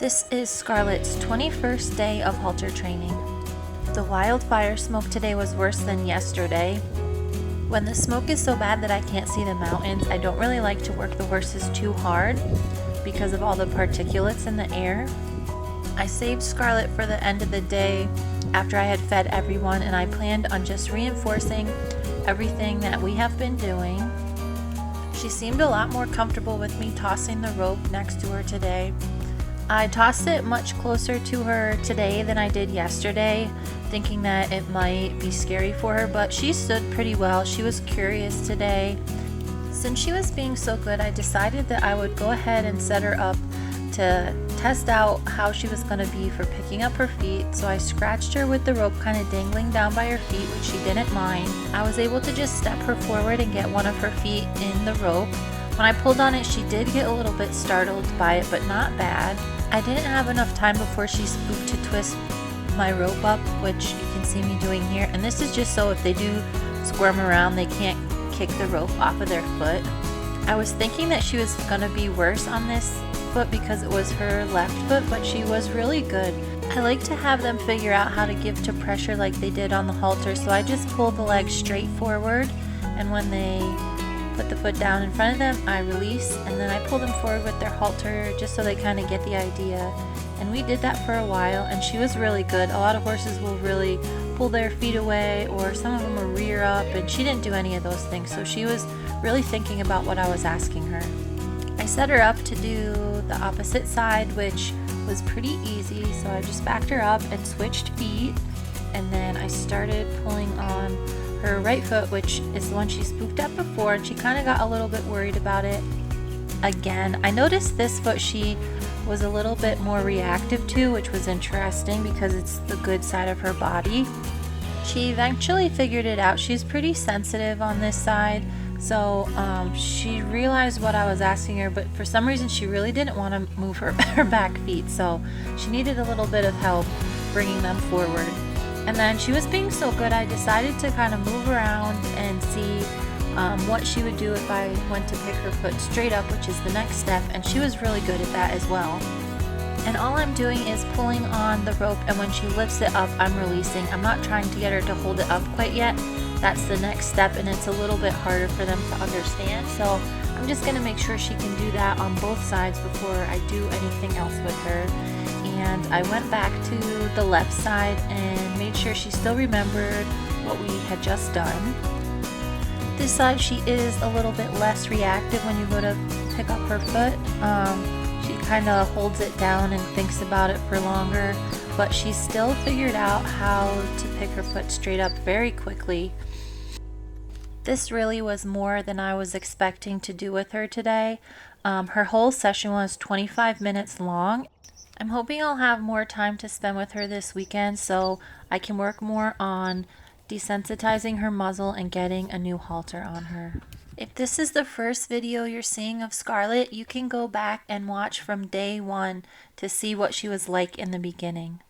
This is Scarlett's 21st day of halter training. The wildfire smoke today was worse than yesterday. When the smoke is so bad that I can't see the mountains, I don't really like to work the horses too hard because of all the particulates in the air. I saved Scarlett for the end of the day after I had fed everyone, and I planned on just reinforcing everything that we have been doing. She seemed a lot more comfortable with me tossing the rope next to her today. I tossed it much closer to her today than I did yesterday, thinking that it might be scary for her, but she stood pretty well. She was curious today. Since she was being so good, I decided that I would go ahead and set her up to test out how she was going to be for picking up her feet. So I scratched her with the rope kind of dangling down by her feet, which she didn't mind. I was able to just step her forward and get one of her feet in the rope. When I pulled on it, she did get a little bit startled by it, but not bad. I didn't have enough time before she spooked to twist my rope up, which you can see me doing here. And this is just so if they do squirm around, they can't kick the rope off of their foot. I was thinking that she was going to be worse on this foot because it was her left foot, but she was really good. I like to have them figure out how to give to pressure like they did on the halter, so I just pulled the leg straight forward, and when they put the foot down in front of them, I release, and then I pull them forward with their halter just so they kind of get the idea. And we did that for a while, and she was really good. A lot of horses will really pull their feet away, or some of them will rear up, and she didn't do any of those things, so she was really thinking about what I was asking her. I set her up to do the opposite side, which was pretty easy, so I just backed her up and switched feet, and then I started pulling on her right foot, which is the one she spooked at before, and she kind of got a little bit worried about it again. I noticed this foot she was a little bit more reactive to, which was interesting because it's the good side of her body. She eventually figured it out. She's pretty sensitive on this side, so she realized what I was asking her, but for some reason she really didn't want to move her back feet, so she needed a little bit of help bringing them forward. And then she was being so good, I decided to kind of move around and see what she would do if I went to pick her foot straight up, which is the next step, and she was really good at that as well. And all I'm doing is pulling on the rope, and when she lifts it up, I'm releasing. I'm not trying to get her to hold it up quite yet. That's the next step, and it's a little bit harder for them to understand, so I'm just going to make sure she can do that on both sides before I do anything else with her. And I went back to the left side and made sure she still remembered what we had just done. This side she is a little bit less reactive when you go to pick up her foot. She kind of holds it down and thinks about it for longer, but she still figured out how to pick her foot straight up very quickly. This really was more than I was expecting to do with her today. Her whole session was 25 minutes long. I'm hoping I'll have more time to spend with her this weekend so I can work more on desensitizing her muzzle and getting a new halter on her. If this is the first video you're seeing of Scarlett, you can go back and watch from day one to see what she was like in the beginning.